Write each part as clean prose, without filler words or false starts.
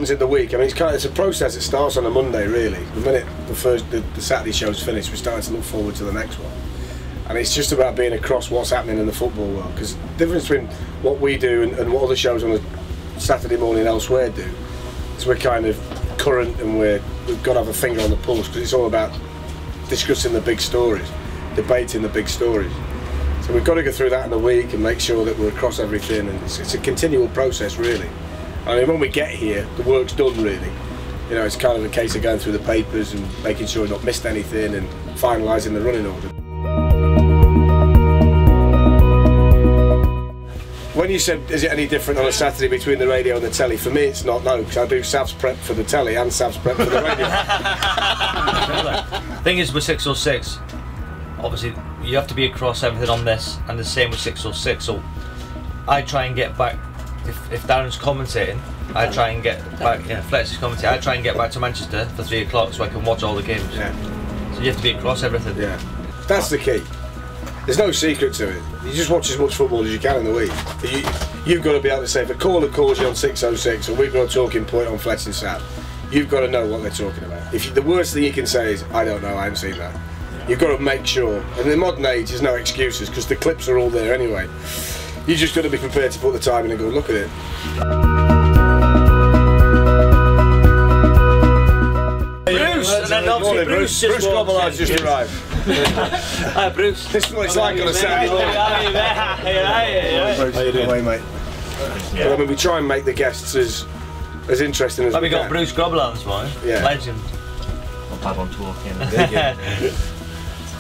happens in the week, I mean, it's a process that starts on a Monday, really. The minute the Saturday show's finished, we're starting to look forward to the next one. And it's just about being across what's happening in the football world, because the difference between what we do and what other shows on a Saturday morning elsewhere do is we're kind of current, and we've got to have a finger on the pulse, because it's all about discussing the big stories, debating the big stories. So we've got to go through that in the week and make sure that we're across everything, and it's a continual process, really. I mean, when we get here, the work's done, really. You know, it's kind of a case of going through the papers and making sure we've not missed anything and finalising the running order. When you said, is it any different on a Saturday between the radio and the telly? For me, it's not, no, because I do Sav's prep for the telly and Sav's prep for the radio. The thing is, with 606, obviously, you have to be across everything on this, and the same with 606. So I try and get back, if Darren's commentating, I try and get back, Fletcher's commentating, I try and get back to Manchester for 3 o'clock so I can watch all the games. Yeah. So you have to be across everything. Yeah. That's the key. There's no secret to it. You just watch as much football as you can in the week. You've got to be able to say, if a caller calls you on 606 and we've got a talking point on Fletch Sav, you've got to know what they're talking about. The worst thing you can say is, I don't know, I haven't seen that. You've got to make sure. And in the modern age, there's no excuses, because the clips are all there anyway. You just got to be prepared to put the time in and go, look at it. Bruce! And then obviously Bruce Grobbelaar's just arrived. Hi Bruce. This is what it's like on a Saturday morning. How you doing? Away, mate. Yeah. But, I mean, we try and make the guests as interesting as we can. We got Bruce Grobbelaar this morning. Yeah. Legend. Not bad on talking.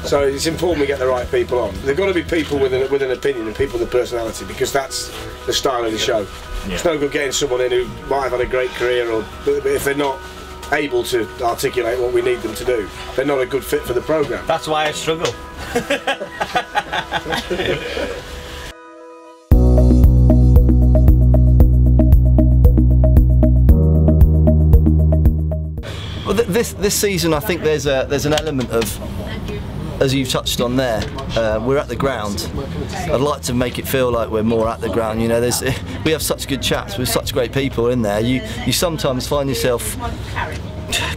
So it's important we get the right people on. They've got to be people with an opinion and people with a personality, because that's the style of the show. Yeah. It's no good getting someone in who might have had a great career, but if they're not able to articulate what we need them to do, they're not a good fit for the programme. That's why I struggle. Well, this season, I think there's an element of, as you've touched on there, we're at the ground. I'd like to make it feel like we're more at the ground. You know, we have such good chats with such great people in there. You sometimes find yourself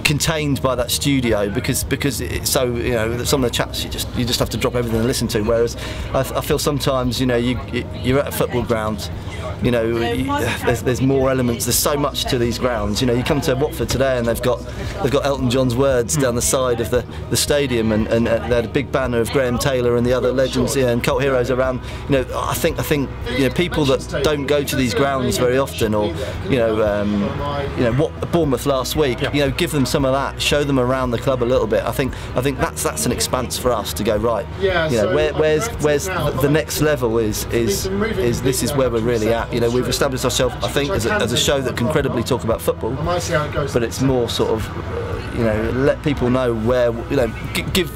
contained by that studio because it's so, you know, some of the chats you just have to drop everything and listen to. Whereas I feel sometimes, you know, you're at a football ground. You know, there's more elements. There's so much to these grounds. You know, you come to Watford today and they've got Elton John's words down the side of the stadium, and they had a big banner of Graham Taylor and the other legends, and cult heroes around. You know, I think you know, people that don't go to these grounds very often, or you know what Bournemouth last week. You know, give them some of that. Show them around the club a little bit. I think that's an expanse for us to go, right. You know, where's the next level is this is where we're really at. You know, we've established ourselves, I think, as a show that can credibly talk about football, but it's more sort of, you know, let people know where, you know, give.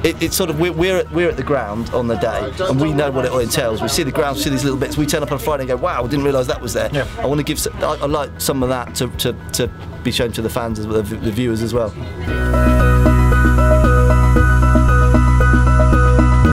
It's sort of, we're at the ground on the day, and we know what it all entails. We see the ground, see these little bits. We turn up on Friday and go, wow, didn't realise that was there. Yeah. I want to give. I'd like some of that to be shown to the fans, the viewers as well.